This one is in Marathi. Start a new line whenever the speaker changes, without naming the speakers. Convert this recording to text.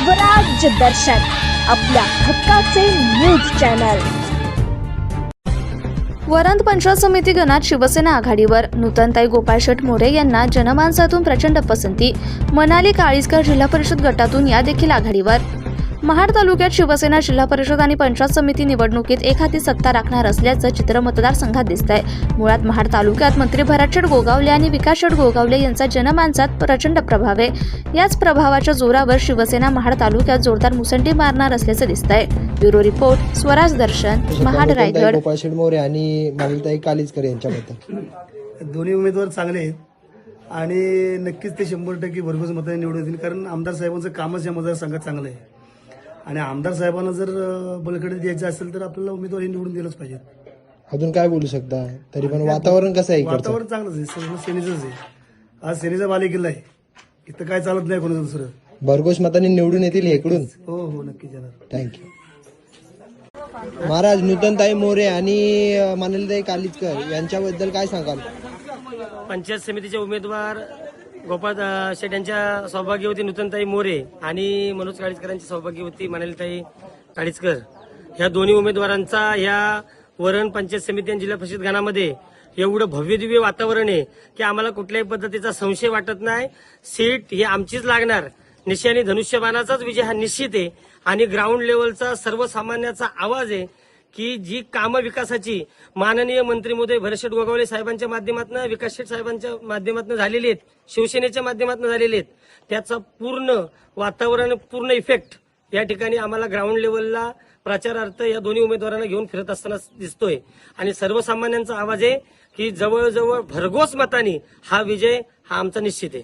स्वराज्य दर्शन, आपल्या हक्काचे न्यूज चॅनल।
वरंध पंचायत समिती गणात शिवसेना आघाडीवर। नूतनताई गोपाळ शेठ मोरे यांना जनमानसातून प्रचंड पसंती। मनाली काळीजकर जिल्हा परिषद गटातून या देखील आघाडीवर। महाड तालुक्यात शिवसेना जिल्हा परिषद आणि पंचायत समिती निवडणुकीत एकहाती सत्ता राखणार असल्याचं चित्र मतदारसंघात दिसतंय। मुळात महाड तालुक्यात मंत्री भरत शेठ गोगावले आणि विकास शेठ गोगावले यांचा जनमानसात प्रचंड प्रभाव आहे। याच प्रभावाच्या जोरावर शिवसेना महाड तालुक्यात जोरदार मुसंडी मारणार असल्याचं दिसतंय। ब्युरो रिपोर्ट, स्वराज दर्शन, महाड रायगड।
गोपाळ शेठ मोरे आणि मनालीताई कालीजकर यांच्याबद्दल
दोन्ही उमेदवार चांगले आहेत आणि नक्कीच ते 100% भरघोस मताने निवडून येतील, कारण आमदार साहेबांचं कामच या मतदारसंघात चांगलं आहे आणि आमदार साहेबांना जर बलकडे द्यायचं असेल तर आपल्याला उमेदवार हे निवडून दिलंच पाहिजे।
अजून काय बोलू शकता? तरी पण वातावरण कसं आहे?
वातावरण चांगलंच आहे, सगळं सेनेचंच आहे। आज सेनेचा बालेकिल्ला आहे, इथं काय चालत नाही कोणाचं दुसरं।
भरघोस मतांनी निवडून येतील इकडून?
हो हो, नक्कीच येणार।
थँक्यू महाराज। नूतनताई मोरे आणि मनालीताई कालीजकर यांच्याबद्दल काय सांगाल?
पंचायत समितीचे उमेदवार गोपाळ शेठ यांच्या सौभाग्यवती नूतनताई मोरे आणि मनोज काळीजकरांची सौभाग्यवती मनालीताई काळीजकर ह्या दोन्ही उमेदवारांचा ह्या वरण पंचायत समिती आणि जिल्हा परिषद गणामध्ये एवढं भव्य दिव्य वातावरण आहे की आम्हाला कुठल्याही पद्धतीचा संशय वाटत नाही। सीट ही आमचीच लागणार, निशाणी धनुष्यबाणाचाच विजय हा निश्चित आहे आणि ग्राउंड लेवलचा सर्वसामान्याचा आवाज आहे की जी कामं विकासाची माननीय मंत्री महोदय भरत शेठ गोगावले साहेबांच्या माध्यमातून, विकास शेठ साहेबांच्या माध्यमातून झालेली आहेत, शिवसेनेच्या माध्यमातून झालेले आहेत, त्याचा पूर्ण वातावरण, पूर्ण इफेक्ट या ठिकाणी आम्हाला ग्राउंड लेवलला प्रचारार्थ या दोन्ही उमेदवारांना घेऊन फिरत असताना दिसतोय आणि सर्वसामान्यांचा आवाज आहे की जवळजवळ भरघोस मतांनी हा विजय हा आमचा निश्चित आहे।